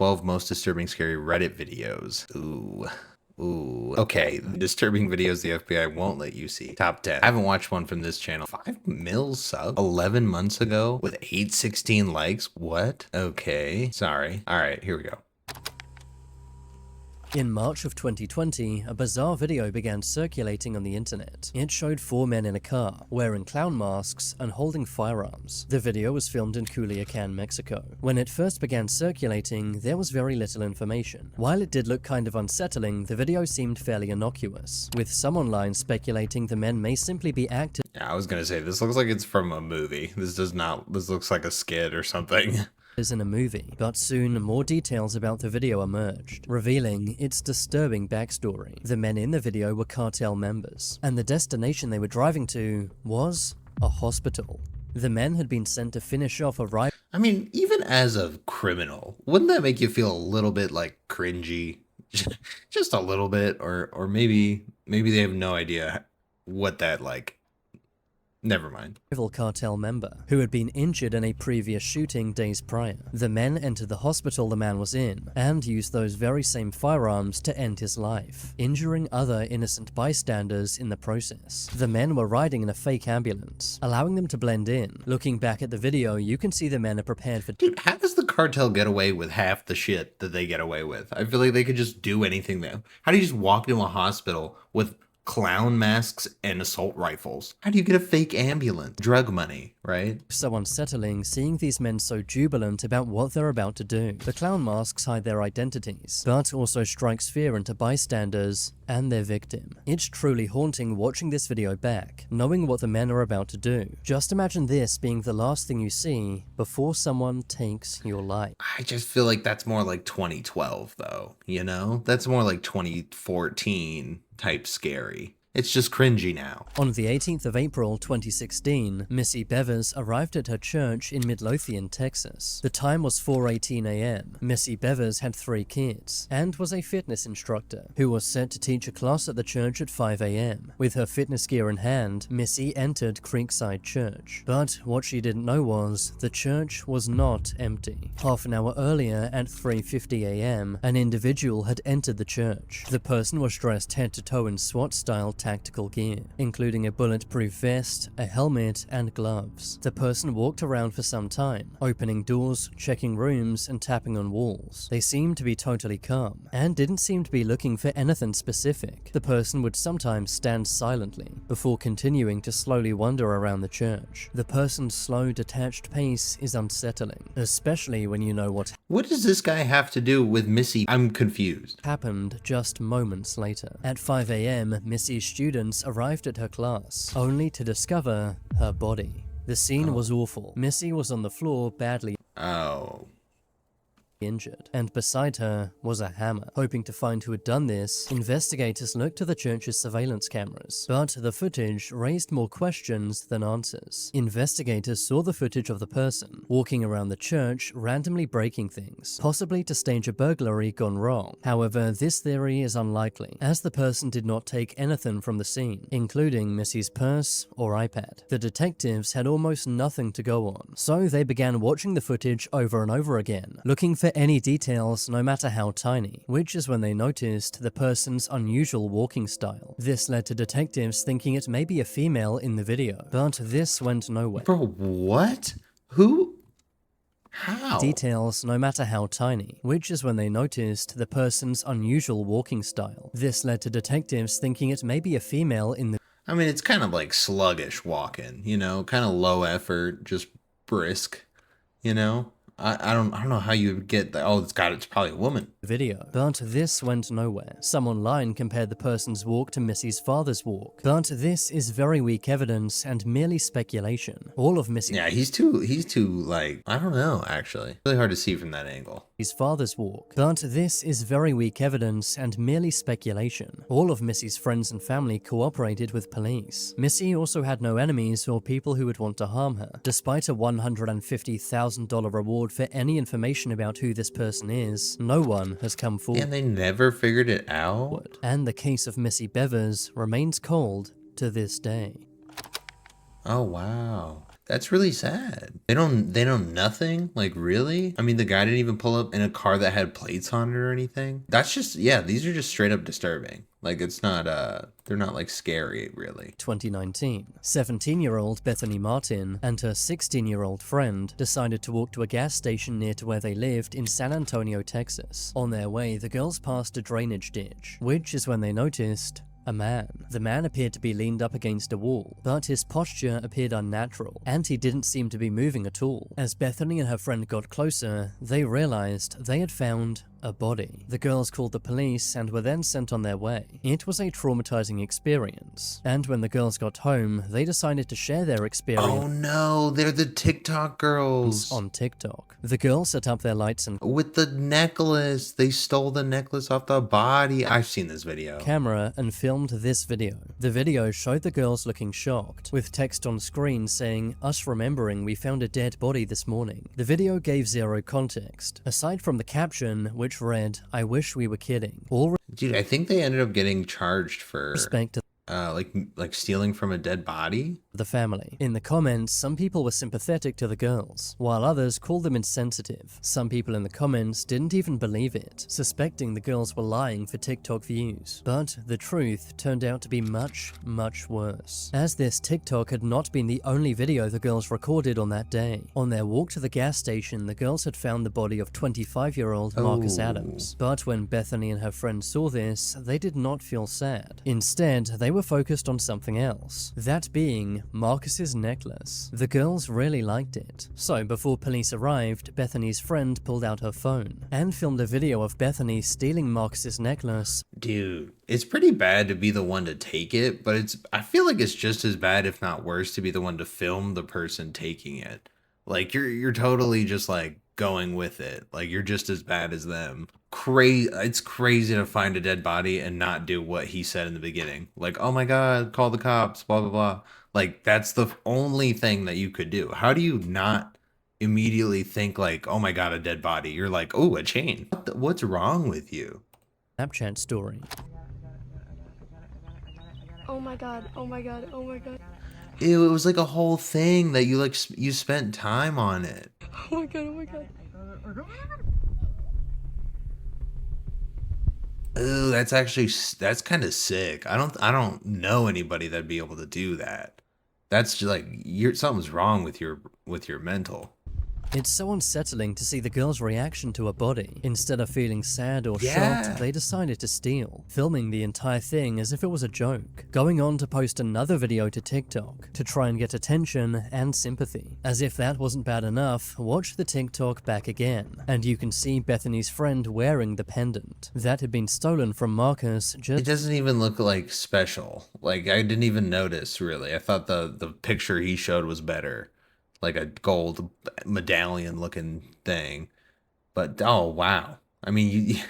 12 most disturbing scary Reddit videos. Ooh. Ooh. Okay, disturbing videos the FBI won't let you see. Top 10. I haven't watched one from this channel. 5 mil sub 11 months ago with 816 likes. What? Okay. Sorry. All right, here we go. In March of 2020, a bizarre video began circulating on the internet. It showed 4 men in a car, wearing clown masks and holding firearms. The video was filmed in Culiacan, Mexico. When it first began circulating, there was very little information. While it did look kind of unsettling, the video seemed fairly innocuous, with some online speculating the men may simply be actors. Yeah, I was gonna say, this looks like it's from a movie. This looks like a skit or something. In a movie, but soon more details about the video emerged, revealing its disturbing backstory. The men in the video were cartel members, and the destination they were driving to was a hospital. The men had been sent to finish off a rival. I mean, even as a criminal, wouldn't that make you feel a little bit like cringy? Just a little bit, or maybe they have no idea what that like. Never mind. Cartel member, who had been injured in a previous shooting days prior. The men entered the hospital the man was in, and used those very same firearms to end his life, injuring other innocent bystanders in the process. The men were riding in a fake ambulance, allowing them to blend in. Looking back at the video, you can see the men are prepared for— Dude, how does the cartel get away with half the shit that they get away with? I feel like they could just do anything there. How do you just walk into a hospital with clown masks and assault rifles? How do you get a fake ambulance? Drug money, right? So unsettling seeing these men so jubilant about what they're about to do. The clown masks hide their identities, but also strikes fear into bystanders and their victim. It's truly haunting watching this video back, knowing what the men are about to do. Just imagine this being the last thing you see before someone takes your life. I just feel like that's more like 2012 though, you know? That's more like 2014 type scary. It's just cringy now. On the 18th of April 2016, Missy Bevers arrived at her church in Midlothian, Texas. The time was 4:18 a.m. Missy Bevers had 3 kids and was a fitness instructor who was set to teach a class at the church at 5 a.m. With her fitness gear in hand, Missy entered Creekside Church. But what she didn't know was the church was not empty. Half an hour earlier at 3:50 a.m., an individual had entered the church. The person was dressed head to toe in SWAT-style tactical gear, including a bulletproof vest, a helmet, and gloves. The person walked around for some time, opening doors, checking rooms, and tapping on walls. They seemed to be totally calm, and didn't seem to be looking for anything specific. The person would sometimes stand silently, before continuing to slowly wander around the church. The person's slow, detached pace is unsettling, especially when you know what does this guy have to do with Missy? I'm confused. happened just moments later. At 5 a.m., Missy's students arrived at her class, only to discover her body. The scene was awful. Missy was on the floor, badly injured, and beside her was a hammer. Hoping to find who had done this, investigators looked to the church's surveillance cameras, but the footage raised more questions than answers. Investigators saw the footage of the person walking around the church, randomly breaking things, possibly to stage a burglary gone wrong. However, this theory is unlikely, as the person did not take anything from the scene, including Missy's purse or iPad. The detectives had almost nothing to go on, so they began watching the footage over and over again, looking for any details, no matter how tiny, which is when they noticed the person's unusual walking style. This led to detectives thinking it may be a female in the video, but this went nowhere. Bro, what? Who? How? Details, no matter how tiny, which is when they noticed the person's unusual walking style. This led to detectives thinking it may be a female in the I mean, it's kind of like sluggish walking, you know, kind of low effort, just brisk, you know? I don't know how you would get that. Oh, it's probably a woman. Video, but this went nowhere. Some online compared the person's walk to Missy's father's walk, but this is very weak evidence and merely speculation. All of Missy's he's too like, I don't know, actually. Really hard to see from that angle. father's walk, but this is very weak evidence and merely speculation. All of Missy's friends and family cooperated with police. Missy also had no enemies or people who would want to harm her. Despite a $150,000 reward for any information about who this person is, no one has come forward. And they never figured it out? And the case of Missy Bevers remains cold to this day. Oh, wow. That's really sad. They know nothing? Like, really? I mean, the guy didn't even pull up in a car that had plates on it or anything. That's just, yeah, these are just straight up disturbing. Like, it's not, they're not like scary, really. 2019. 17-year-old Bethany Martin and her 16-year-old friend decided to walk to a gas station near to where they lived in San Antonio, Texas. On their way, the girls passed a drainage ditch, which is when they noticed a man. The man appeared to be leaned up against a wall, but his posture appeared unnatural, and he didn't seem to be moving at all. As Bethany and her friend got closer, they realized they had found a body. The girls called the police and were then sent on their way. It was a traumatizing experience, and when the girls got home, they decided to share their experience. Oh no, they're the TikTok girls. On TikTok. The girls set up their lights and with the necklace. They stole the necklace off the body. I've seen this video. Camera and filmed this video. The video showed the girls looking shocked, with text on screen saying, "Us remembering we found a dead body this morning." The video gave zero context, aside from the caption, which read, "I wish we were kidding." All Dude, I think they ended up getting charged for respect to like stealing from a dead body. the family. In the comments, some people were sympathetic to the girls, while others called them insensitive. Some people in the comments didn't even believe it, suspecting the girls were lying for TikTok views. But the truth turned out to be much, much worse, as this TikTok had not been the only video the girls recorded on that day. On their walk to the gas station, the girls had found the body of 25-year-old Marcus Adams. But when Bethany and her friend saw this, they did not feel sad. Instead, they were focused on something else, that being Marcus's necklace. The girls really liked it. So before police arrived, Bethany's friend pulled out her phone and filmed a video of Bethany stealing Marcus's necklace. Dude, it's pretty bad to be the one to take it, but I feel like it's just as bad, if not worse, to be the one to film the person taking it. Like, you're totally just like going with it. Like, you're just as bad as them. It's crazy to find a dead body and not do what he said in the beginning. Like, oh my God, call the cops, blah, blah, blah. Like, that's the only thing that you could do. How do you not immediately think like, oh my God, a dead body? You're like, oh, a chain. What's wrong with you? Snapchat story. Oh my God, oh my God, oh my God. Ew, it was like a whole thing that you spent time on it. Oh my God, oh my God. Ooh, that's kind of sick. I don't know anybody that'd be able to do that. That's just like something's wrong with your mental. It's so unsettling to see the girl's reaction to a body. Instead of feeling sad or Yeah. shocked, they decided to steal, filming the entire thing as if it was a joke, going on to post another video to TikTok to try and get attention and sympathy. As if that wasn't bad enough, watch the TikTok back again, and you can see Bethany's friend wearing the pendant that had been stolen from Marcus. It doesn't even look like special. Like, I didn't even notice, really. I thought the picture he showed was better. Like a gold medallion looking thing. But oh wow. I mean,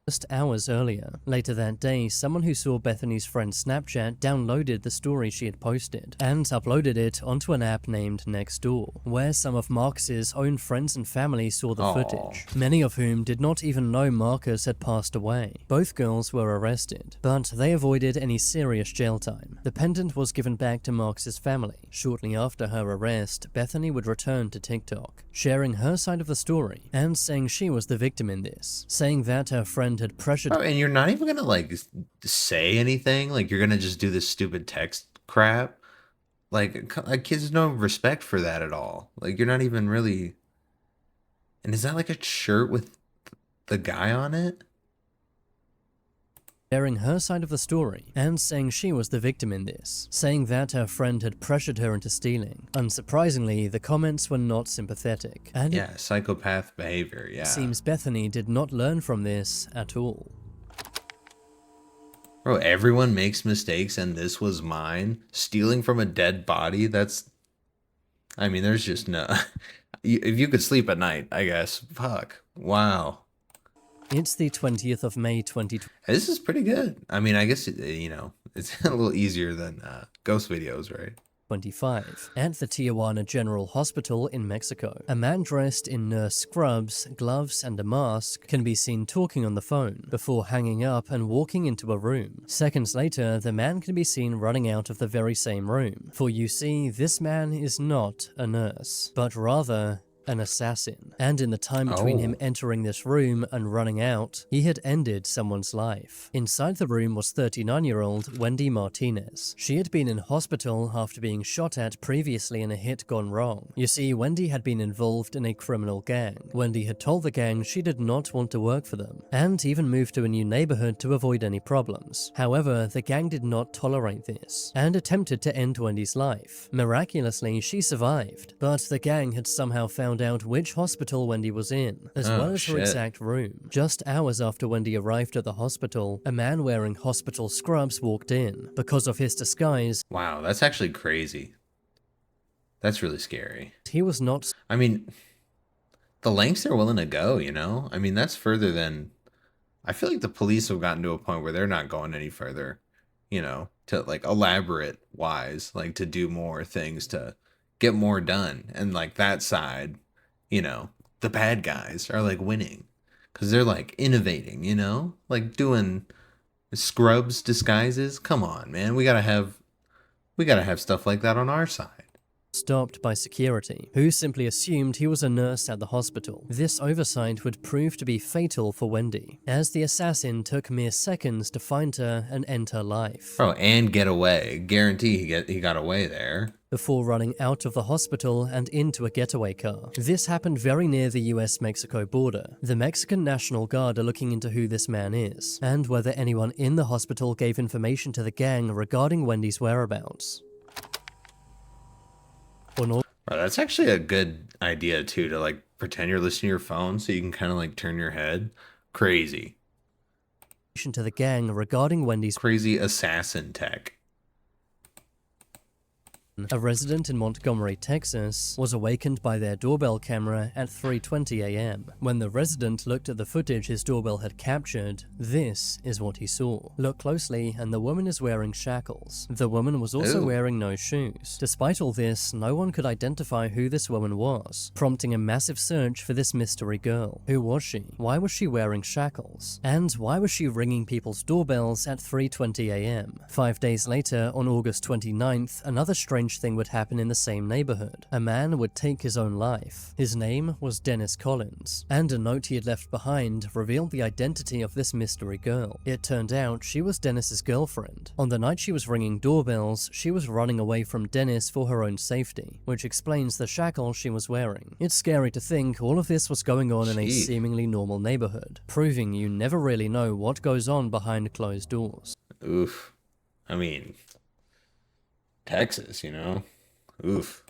Just hours earlier. Later that day, someone who saw Bethany's friend's Snapchat downloaded the story she had posted and uploaded it onto an app named Nextdoor, where some of Marcus's own friends and family saw the footage, many of whom did not even know Marcus had passed away. Both girls were arrested, but they avoided any serious jail time. The pendant was given back to Marcus's family. Shortly after her arrest, Bethany would return to TikTok, sharing her side of the story and saying she was the victim in this, saying that her friend had pressured. oh, and you're not even gonna like say anything. Like, you're gonna just do this stupid text crap. Like kids have no respect for that at all. Like, you're not even really. And is that like a shirt with the guy on it? Sharing her side of the story and saying she was the victim in this, saying that her friend had pressured her into stealing. Unsurprisingly, the comments were not sympathetic, and Yeah, psychopath behavior. Yeah. it seems Bethany did not learn from this at all. Bro, everyone makes mistakes, and this was mine. Stealing from a dead body, I mean, there's just no... If you could sleep at night, I guess. Fuck. Wow. It's the 20th of May 2020. This is pretty good. I mean, I guess, it's a little easier than ghost videos, right? 25. At the Tijuana General Hospital in Mexico, a man dressed in nurse scrubs, gloves, and a mask can be seen talking on the phone before hanging up and walking into a room. Seconds later, the man can be seen running out of the very same room. For you see, this man is not a nurse, but rather an assassin. And in the time between him entering this room and running out, he had ended someone's life. Inside the room was 39-year-old Wendy Martinez. She had been in hospital after being shot at previously in a hit gone wrong. You see, Wendy had been involved in a criminal gang. Wendy had told the gang she did not want to work for them, and even moved to a new neighborhood to avoid any problems. However, the gang did not tolerate this, and attempted to end Wendy's life. Miraculously, she survived, but the gang had somehow found out which hospital Wendy was in, as well as her exact room. Just hours after Wendy arrived at the hospital, a man wearing hospital scrubs walked in. Because of his disguise, wow, that's actually crazy. That's really scary. he was not. I mean, the lengths they're willing to go, you know? I mean, that's further than... I feel like the police have gotten to a point where they're not going any further, you know, to like elaborate wise, like to do more things to get more done. And like that side, you know, the bad guys are like winning because they're like innovating, you know, like doing scrubs disguises. Come on, man. We gotta have stuff like that on our side. Stopped by security, who simply assumed he was a nurse at the hospital. This oversight would prove to be fatal for Wendy, as the assassin took mere seconds to find her and end her life. Oh, and get away. Guarantee he got away there. Before running out of the hospital and into a getaway car. This happened very near the US-Mexico border. The Mexican National Guard are looking into who this man is, and whether anyone in the hospital gave information to the gang regarding Wendy's whereabouts. Bro, that's actually a good idea too, to like pretend you're listening to your phone so you can kind of like turn your head. Crazy. To the gang regarding Wendy's crazy assassin tech. A resident in Montgomery, Texas, was awakened by their doorbell camera at 3:20 a.m. When the resident looked at the footage his doorbell had captured, this is what he saw. Look closely, and the woman is wearing shackles. The woman was also wearing no shoes. Despite all this, no one could identify who this woman was, prompting a massive search for this mystery girl. Who was she? Why was she wearing shackles? And why was she ringing people's doorbells at 3:20 a.m.? 5 days later, on August 29th, another strange thing would happen in the same neighborhood. A man would take his own life. His name was Dennis Collins, and a note he had left behind revealed the identity of this mystery girl. It turned out she was Dennis's girlfriend. On the night she was ringing doorbells, she was running away from Dennis for her own safety, which explains the shackles she was wearing. It's scary to think all of this was going on in a seemingly normal neighborhood, proving you never really know what goes on behind closed doors. Oof. I mean, Texas, you know? Oof.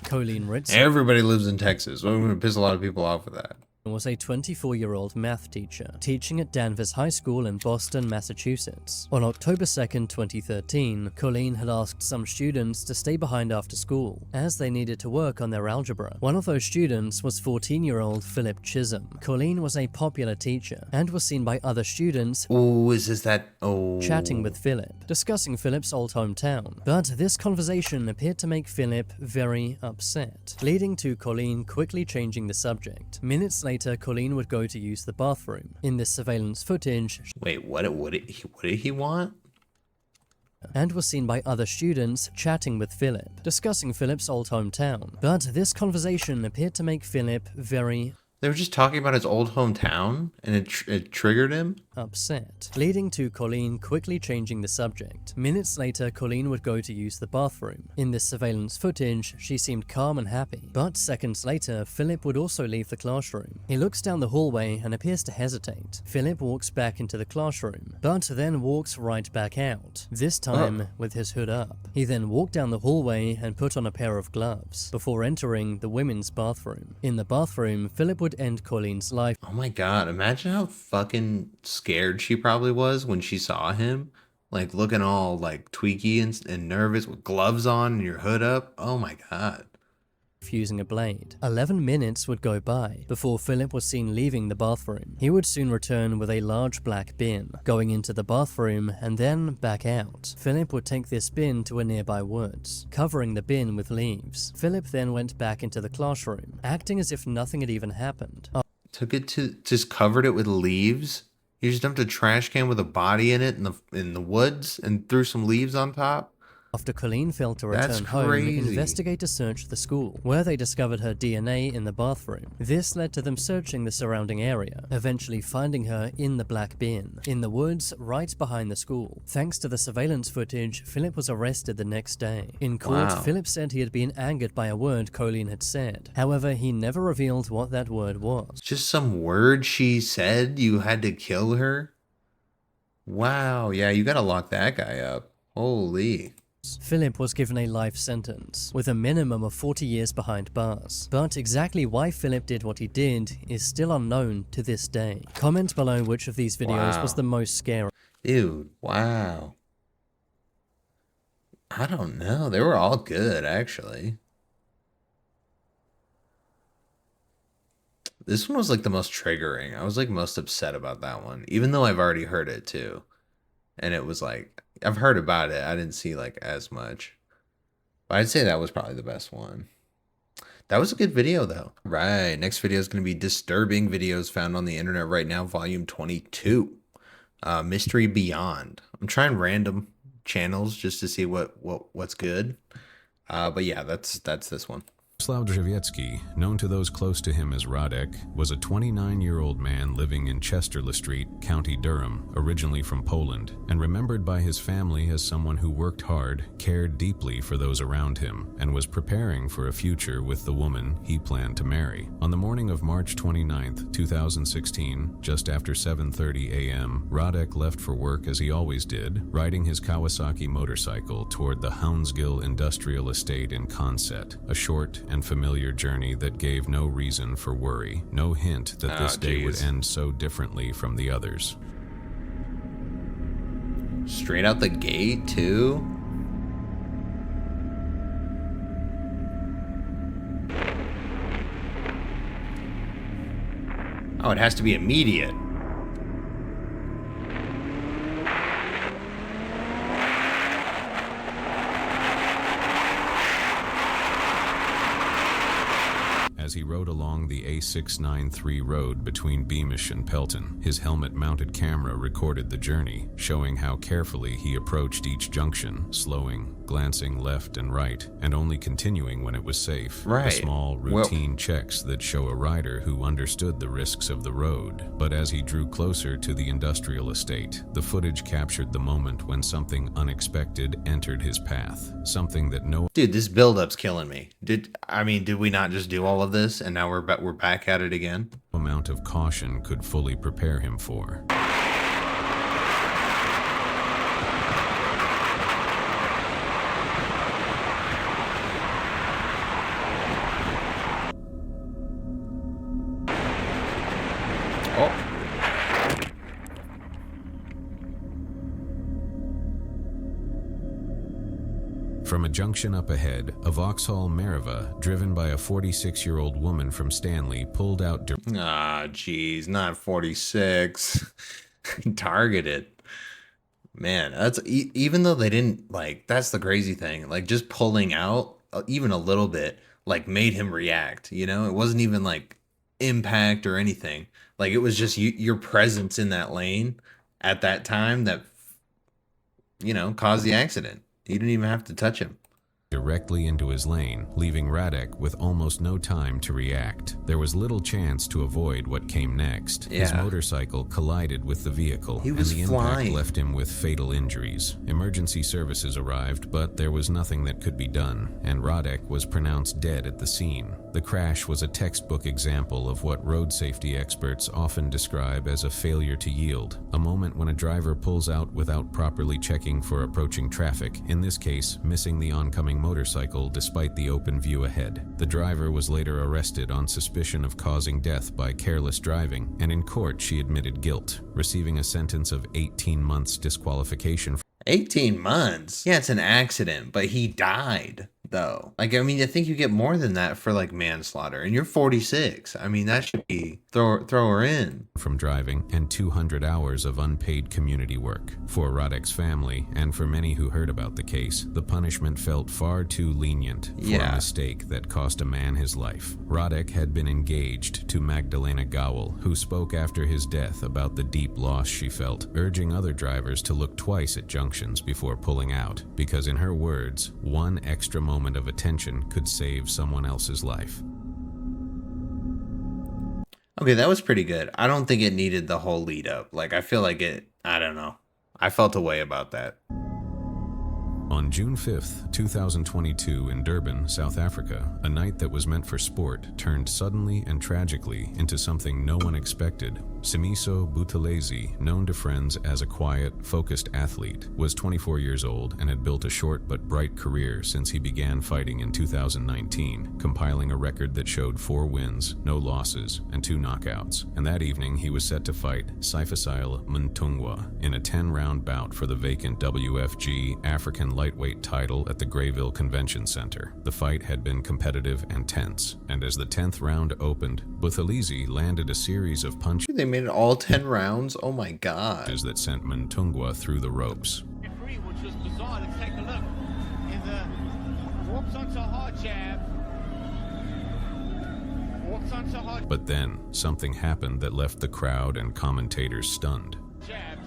Colleen Ritz. Everybody lives in Texas. We're going to piss a lot of people off with that. Was a 24-year-old math teacher, teaching at Danvers High School in Boston, Massachusetts. On October 2nd, 2013, Colleen had asked some students to stay behind after school, as they needed to work on their algebra. One of those students was 14-year-old Philip Chisholm. Colleen was a popular teacher, and was seen by other students chatting with Philip, discussing Philip's old hometown. But this conversation appeared to make Philip very upset, leading to Colleen quickly changing the subject. Minutes later, Colleen would go to use the bathroom. In this surveillance footage, wait, what did he want? And was seen by other students chatting with Philip, discussing Philip's old hometown. But this conversation appeared to make Philip very They were just talking about his old hometown, and it triggered him? Upset, leading to Colleen quickly changing the subject. Minutes later, Colleen would go to use the bathroom. In this surveillance footage, she seemed calm and happy. But seconds later, Philip would also leave the classroom. He looks down the hallway and appears to hesitate. Philip walks back into the classroom, but then walks right back out, this time with his hood up. He then walked down the hallway and put on a pair of gloves, before entering the women's bathroom. In the bathroom, Philip would end Colleen's life. Oh my god, imagine how fucking scared she probably was when she saw him, like looking all like tweaky and nervous with gloves on and your hood up. Oh my god. using a blade. 11 minutes would go by before Philip was seen leaving the bathroom. He would soon return with a large black bin, going into the bathroom and then back out. Philip would take this bin to a nearby woods, covering the bin with leaves. Philip then went back into the classroom, acting as if nothing had even happened. Took it to, just covered it with leaves? You just dumped a trash can with a body in it in the woods and threw some leaves on top? After Colleen failed to That's return home, crazy. investigators searched the school, where they discovered her DNA in the bathroom. This led to them searching the surrounding area, eventually finding her in the black bin, in the woods right behind the school. Thanks to the surveillance footage, Philip was arrested the next day. In court, Wow. Philip said he had been angered by a word Colleen had said. However, he never revealed what that word was. Just some word she said you had to kill her? Wow, yeah, you gotta lock that guy up. Holy. Philip was given a life sentence, with a minimum of 40 years behind bars. But exactly why Philip did what he did is still unknown to this day. Comment below which of these videos was Wow. the most scary. Dude, wow. I don't know. They were all good, actually. This one was like the most triggering. I was like most upset about that one, even though I've already heard it too. And it was like, I've heard about it. I didn't see like as much. But I'd say that was probably the best one. That was a good video though. Right. Next video is going to be disturbing videos found on the internet right now, volume 22. Mystery Beyond. I'm trying random channels just to see what's good. But yeah, that's this one. Slav Drzewiecki, known to those close to him as Radek, was a 29-year-old man living in Chesterle Street, County Durham, originally from Poland, and remembered by his family as someone who worked hard, cared deeply for those around him, and was preparing for a future with the woman he planned to marry. On the morning of March 29, 2016, just after 7:30 a.m., Radek left for work as he always did, riding his Kawasaki motorcycle toward the Houndsgill Industrial Estate in Consett, a short and familiar journey that gave no reason for worry, no hint that this day would end so differently from the others. Straight out the gate too? Oh, it has to be immediate. As he rode along the A693 road between Beamish and Pelton, his helmet-mounted camera recorded the journey, showing how carefully he approached each junction, slowing, glancing left and right, and only continuing when it was safe. Right. The small, routine checks that show a rider who understood the risks of the road. But as he drew closer to the industrial estate, the footage captured the moment when something unexpected entered his path. Something that no Dude, this build-up's killing me. Did we not just do all of this and now we're back at it again? amount of caution could fully prepare him for. Oh. From a junction up ahead, a Vauxhall Mariva, driven by a 46-year-old woman from Stanley, pulled out Ah, geez, not 46. Targeted. Man, that's even though they didn't like, that's the crazy thing. Like just pulling out even a little bit, like made him react. You know, it wasn't even like impact or anything. Like it was just your presence in that lane at that time that, you know, caused the accident. You didn't even have to touch him. directly into his lane, leaving Radek with almost no time to react. There was little chance to avoid what came next. His Yeah. motorcycle collided with the vehicle, He and was the impact flying. left him with fatal injuries. Emergency services arrived, but there was nothing that could be done, and Radek was pronounced dead at the scene. The crash was a textbook example of what road safety experts often describe as a failure to yield, a moment when a driver pulls out without properly checking for approaching traffic, in this case, missing the oncoming motorcycle despite the open view ahead. The driver was later arrested on suspicion of causing death by careless driving, and in court she admitted guilt, receiving a sentence of 18 months disqualification. 18 months? Yeah, it's an accident, but he died. though. Like, I mean, I think you get more than that for like manslaughter, and you're 46. I mean, that should be throw her in. From driving and 200 hours of unpaid community work. For Rodek's family, and for many who heard about the case, the punishment felt far too lenient for a mistake that cost a man his life. Rodek had been engaged to Magdalena Gowell, who spoke after his death about the deep loss she felt, urging other drivers to look twice at junctions before pulling out, because in her words, one extra moment of attention could save someone else's life. Okay, that was pretty good. I don't think it needed the whole lead up. Like, I feel like I don't know. I felt a way about that. On June 5th, 2022 in Durban, South Africa, a night that was meant for sport turned suddenly and tragically into something no one expected. Simiso Buthelezi, known to friends as a quiet, focused athlete, was 24 years old and had built a short but bright career since he began fighting in 2019, compiling a record that showed 4 wins, no losses, and 2 knockouts. And that evening, he was set to fight Sifaisile Muntungwa in a 10-round bout for the vacant WFG African lightweight title at the Greyville Convention Center. The fight had been competitive and tense, and as the 10th round opened, Buthelezi landed a series of punches They made it all 10 rounds? Oh my god. that sent Muntungwa through the ropes. Referee, which was bizarre. Let's take a look. In the walks onto a hard jab. Walks onto a hard But then, something happened that left the crowd and commentators stunned. jab.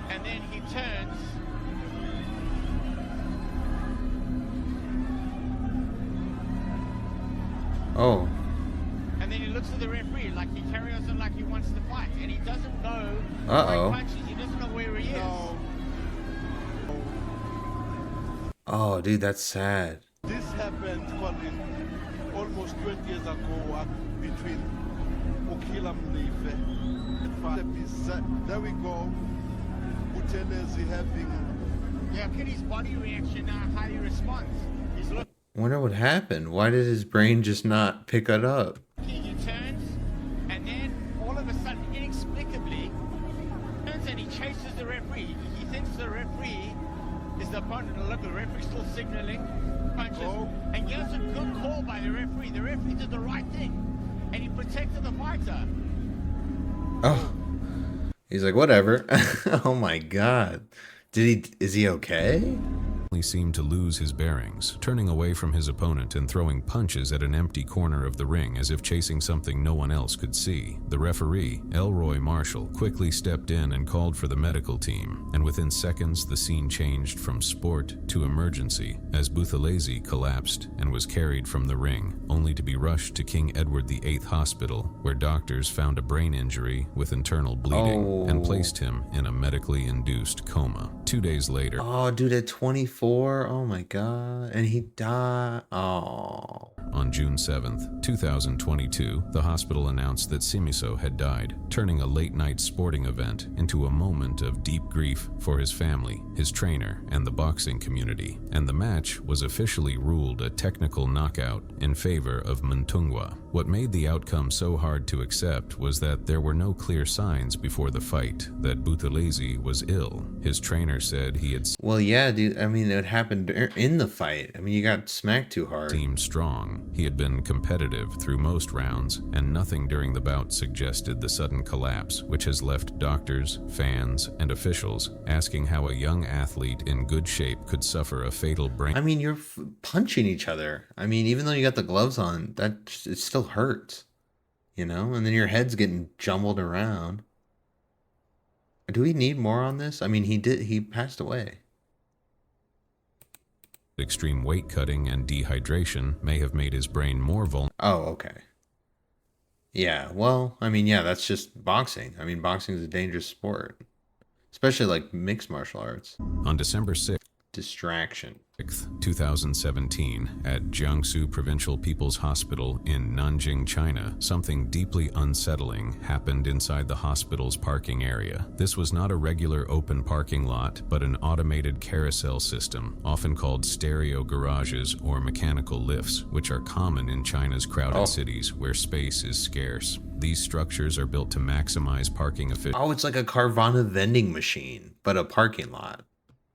And then he turns. Oh. And then he looks at the referee like he carries on like he wants to fight. And he doesn't know Uh-oh. where he punches. He doesn't know where he is. Oh, dude, that's sad. This happened, Colin, almost 20 years ago between Okila Mlife and there we go. Buthelezi having... Yeah, look at his body reaction now, how he responds. He's looking. Wonder what happened. Why did his brain just not pick it up? He turns, and then all of a sudden, inexplicably, turns and he chases the referee. He thinks the referee is the opponent. And look, the referee's still signaling punches, and gives a good call by the referee. The referee did the right thing, and he protected the fighter. Oh. He's like, whatever. Oh my god. Is he okay? He seemed to lose his bearings, turning away from his opponent and throwing punches at an empty corner of the ring as if chasing something no one else could see. The referee, Elroy Marshall, quickly stepped in and called for the medical team, and within seconds the scene changed from sport to emergency as Buthelezi collapsed and was carried from the ring, only to be rushed to King Edward VIII Hospital, where doctors found a brain injury with internal bleeding and placed him in a medically induced coma. 2 days later, Oh, dude, at 24? Oh my god. And he died. Oh. on June 7th, 2022, the hospital announced that Simiso had died, turning a late-night sporting event into a moment of deep grief for his family, his trainer, and the boxing community. And the match was officially ruled a technical knockout in favor of Muntungwa. What made the outcome so hard to accept was that there were no clear signs before the fight that Buthelezi was ill. His trainer said he had Well, yeah, dude. I mean, it happened in the fight. I mean, you got smacked too hard. seemed strong. He had been competitive through most rounds, and nothing during the bout suggested the sudden collapse, which has left doctors, fans, and officials asking how a young athlete in good shape could suffer a fatal brain I mean, you're punching each other. I mean, even though you got the gloves on, it still hurts, you know? And then your head's getting jumbled around. Do we need more on this? I mean, he passed away. extreme weight cutting and dehydration may have made his brain more vulnerable. Oh, okay. Yeah, well, I mean, yeah, that's just boxing. I mean, boxing is a dangerous sport, especially like mixed martial arts. On December 6th, Distraction. 2017, at Jiangsu Provincial People's Hospital in Nanjing, China, something deeply unsettling happened inside the hospital's parking area. This was not a regular open parking lot, but an automated carousel system, often called stereo garages or mechanical lifts, which are common in China's crowded cities where space is scarce. These structures are built to maximize parking efficiency. Oh, it's like a Carvana vending machine, but a parking lot.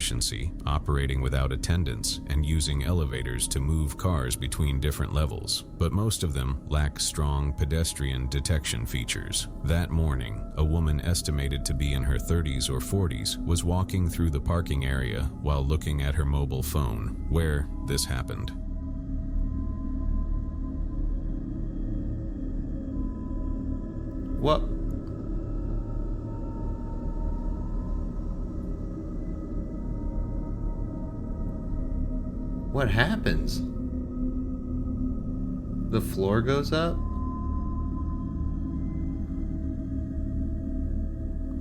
efficiency, operating without attendants and using elevators to move cars between different levels, but most of them lack strong pedestrian detection features. That morning, a woman estimated to be in her 30s or 40s was walking through the parking area while looking at her mobile phone, where this happened. What? What happens? The floor goes up?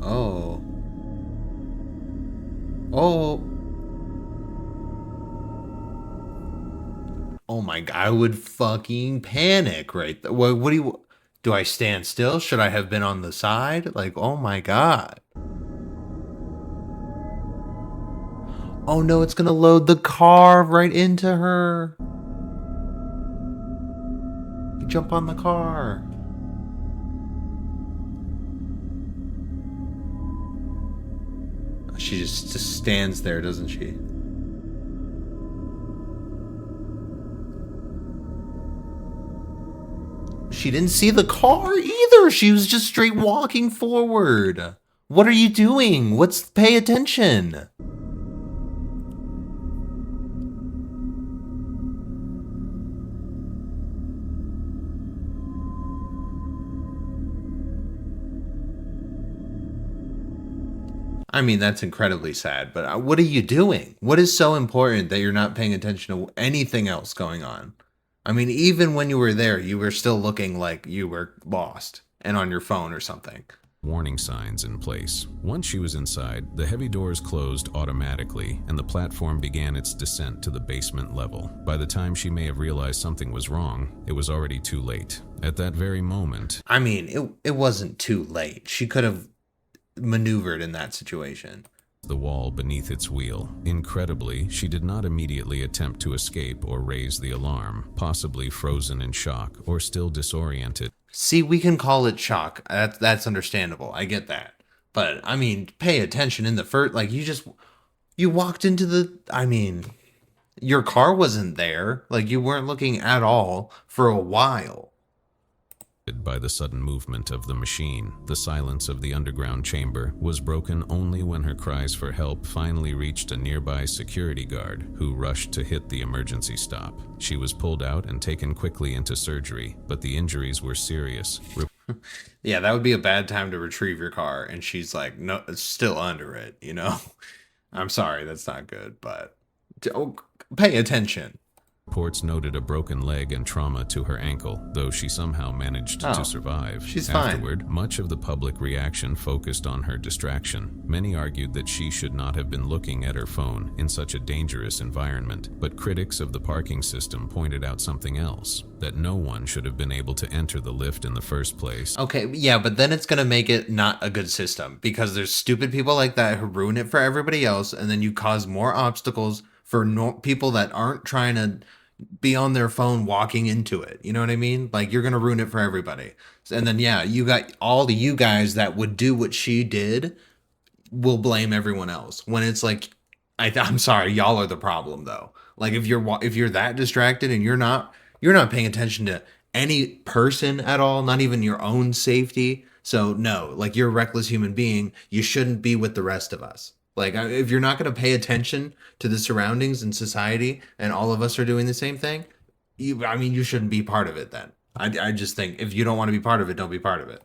Oh. Oh. Oh my god, I would fucking panic right there. What do you... Do I stand still? Should I have been on the side? Like, oh my god. Oh no, it's gonna load the car right into her. Jump on the car. She just stands there, doesn't she? She didn't see the car either. She was just straight walking forward. What are you doing? Pay attention. I mean, that's incredibly sad, but what are you doing? What is so important that you're not paying attention to anything else going on? I mean, even when you were there, you were still looking like you were lost and on your phone or something. Warning signs in place. Once she was inside, the heavy doors closed automatically and the platform began its descent to the basement level. By the time she may have realized something was wrong, it was already too late. At that very moment... I mean, it wasn't too late. She could have maneuvered in that situation. The wall beneath its wheel. Incredibly, she did not immediately attempt to escape or raise the alarm, possibly frozen in shock or still disoriented. See, we can call it shock. That's understandable. I get that. But, I mean, pay attention in the first... Like, you walked into the... I mean, your car wasn't there. Like, you weren't looking at all for a while. By the sudden movement of the machine, the silence of the underground chamber was broken only when her cries for help finally reached a nearby security guard who rushed to hit the emergency stop. She was pulled out and taken quickly into surgery, but the injuries were serious. Yeah, that would be a bad time to retrieve your car, and she's like, no, it's still under it, you know? I'm sorry, that's not good, but pay attention. Reports noted a broken leg and trauma to her ankle, though she somehow managed to survive. She's fine. Afterward, much of the public reaction focused on her distraction. Many argued that she should not have been looking at her phone in such a dangerous environment, but critics of the parking system pointed out something else, that no one should have been able to enter the lift in the first place. Okay, yeah, but then it's going to make it not a good system, because there's stupid people like that who ruin it for everybody else, and then you cause more obstacles for people that aren't trying to be on their phone walking into it. You know what I mean? Like, you're going to ruin it for everybody. And then, yeah, you got all the you guys that would do what she did will blame everyone else. When it's like, I'm sorry, y'all are the problem, though. Like, if you're that distracted and you're not paying attention to any person at all, not even your own safety. So, no, like, you're a reckless human being. You shouldn't be with the rest of us. Like, if you're not going to pay attention to the surroundings and society, and all of us are doing the same thing, you shouldn't be part of it then. I just think if you don't want to be part of it, don't be part of it.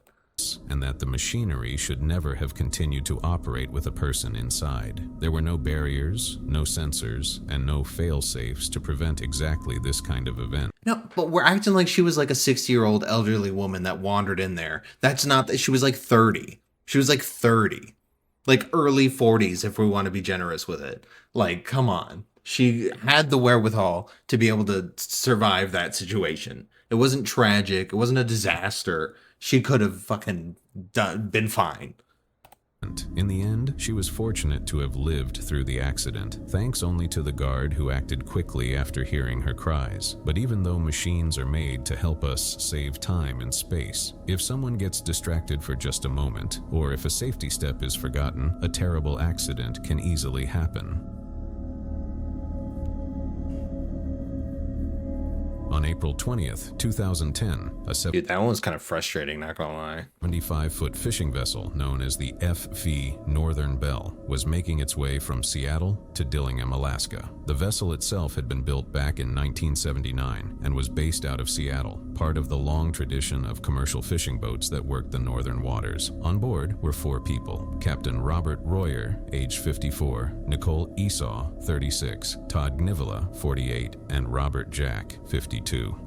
And that the machinery should never have continued to operate with a person inside. There were no barriers, no sensors, and no fail-safes to prevent exactly this kind of event. No, but we're acting like she was like a 60-year-old elderly woman that wandered in there. That's not that. She was like 30. She was like 30. Like early 40s, if we want to be generous with it. Like, come on. She had the wherewithal to be able to survive that situation. It wasn't tragic. It wasn't a disaster. She could have fucking been fine. In the end, she was fortunate to have lived through the accident, thanks only to the guard who acted quickly after hearing her cries. But even though machines are made to help us save time and space, if someone gets distracted for just a moment, or if a safety step is forgotten, a terrible accident can easily happen. On April 20th, 2010, a Dude, that one was kind of frustrating, not gonna lie. 75-foot fishing vessel known as the FV Northern Belle was making its way from Seattle to Dillingham, Alaska. The vessel itself had been built back in 1979 and was based out of Seattle, part of the long tradition of commercial fishing boats that worked the northern waters. On board were 4 people: Captain Robert Royer, age 54, Nicole Esau, 36, Todd Gnivola, 48, and Robert Jack, 52.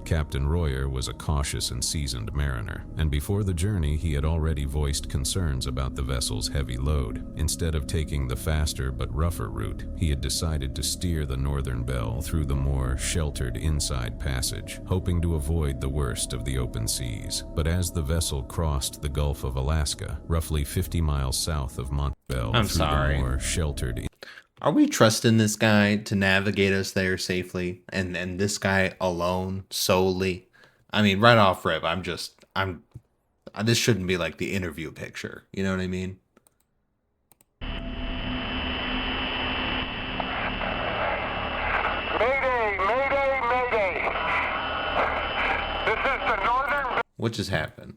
Captain Royer was a cautious and seasoned mariner, and before the journey he had already voiced concerns about the vessel's heavy load. Instead of taking the faster but rougher route, he had decided to steer the Northern Belle through the more sheltered inside passage, hoping to avoid the worst of the open seas. But as the vessel crossed the Gulf of Alaska, roughly 50 miles south of Montbell, I'm through sorry. the more sheltered Are we trusting this guy to navigate us there safely? And this guy alone, solely? I mean, right off rip, this shouldn't be like the interview picture. You know what I mean? Mayday, Mayday, Mayday. This is the Northern... What just happened?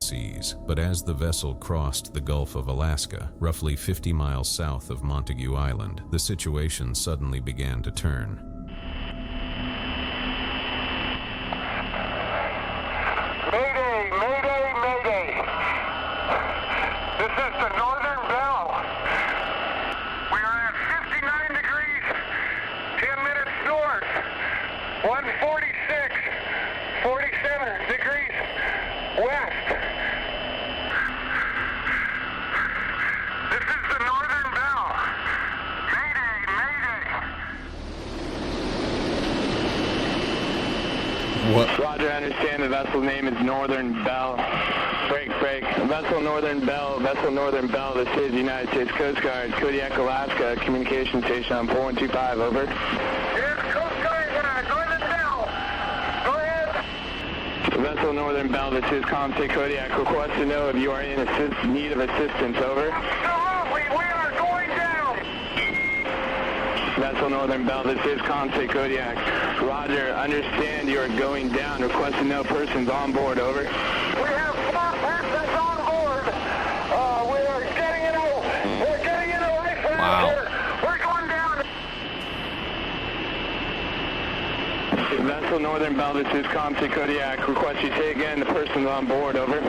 seas, but as the vessel crossed the Gulf of Alaska, roughly 50 miles south of Montague Island, the situation suddenly began to turn. Mayday, Mayday, Mayday. This is the Northern Belle. We are at 59 degrees, 10 minutes north, 146, 47 degrees west. This is the Northern Belle. Mayday, Mayday. What? Roger, I understand the vessel name is Northern Belle. Break. Vessel Northern Belle, this is United States Coast Guard, Kodiak, Alaska, communication station on 4125, over. Here's Coast Guard, Northern Belle. Go ahead. Vessel Northern Belle, this is ComState Kodiak, request to know if you are in need of assistance, over. Absolutely, we are going down. Vessel Northern Belle, this is ComState Kodiak. Roger, understand you are going down, request to know persons on board, over. We have 4 persons on board. We are getting in a life raft Wow. here. We're going down. Vessel Northern Belle, this is ComState Kodiak, request you say again the persons on board, over.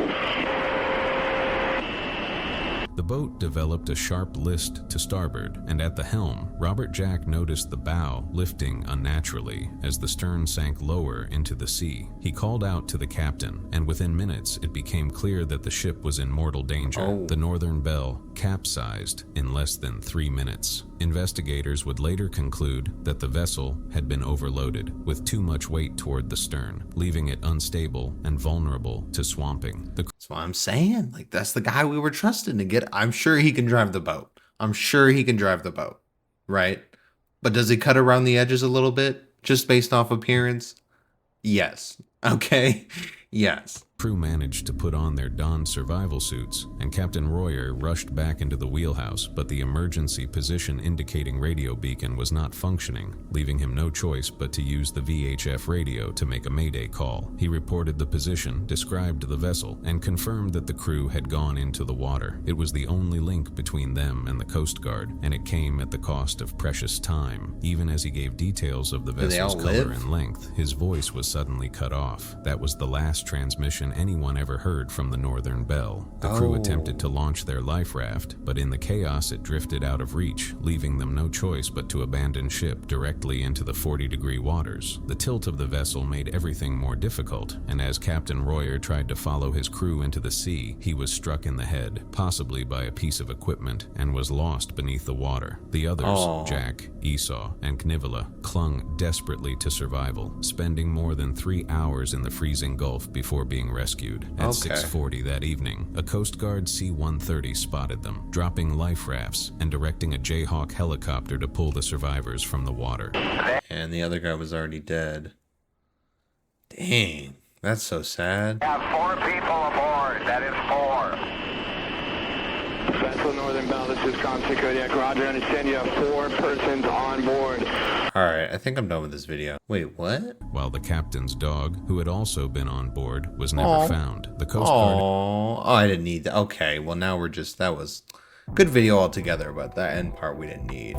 The boat developed a sharp list to starboard, and at the helm, Robert Jack noticed the bow lifting unnaturally as the stern sank lower into the sea. He called out to the captain, and within minutes it became clear that the ship was in mortal danger. Oh. The Northern Belle capsized in less than 3 minutes. Investigators would later conclude that the vessel had been overloaded with too much weight toward the stern, leaving it unstable and vulnerable to swamping. The That's what I'm saying. Like, that's the guy we were trusting to get. I'm sure he can drive the boat. Right? But does he cut around the edges a little bit just based off appearance? Yes. Okay. Yes. crew managed to put on their donned survival suits, and Captain Royer rushed back into the wheelhouse, but the emergency position indicating radio beacon was not functioning, leaving him no choice but to use the VHF radio to make a Mayday call. He reported the position, described the vessel, and confirmed that the crew had gone into the water. It was the only link between them and the Coast Guard, and it came at the cost of precious time. Even as he gave details of the they vessel's all color live? and length, his voice was suddenly cut off. That was the last transmission anyone ever heard from the Northern Belle. The crew attempted to launch their life raft, but in the chaos it drifted out of reach, leaving them no choice but to abandon ship directly into the 40-degree waters. The tilt of the vessel made everything more difficult, and as Captain Royer tried to follow his crew into the sea, he was struck in the head, possibly by a piece of equipment, and was lost beneath the water. The others, Jack, Esau, and Gnivola, clung desperately to survival, spending more than 3 hours in the freezing Gulf before being rescued. rescued. At Okay. 6:40 that evening, a Coast Guard C-130 spotted them, dropping life rafts and directing a Jayhawk helicopter to pull the survivors from the water. And the other guy was already dead. Dang, that's so sad. We have 4 people aboard. That is 4. Vessel Northern Bell, this is Constant Kodiak. Roger, understand you have 4 persons on board. Alright, I think I'm done with this video. Wait, what? While the captain's dog, who had also been on board, was never found. The Coast Guard... Oh, I didn't need that. Okay, well now we're just, that was good video altogether, but that end part we didn't need.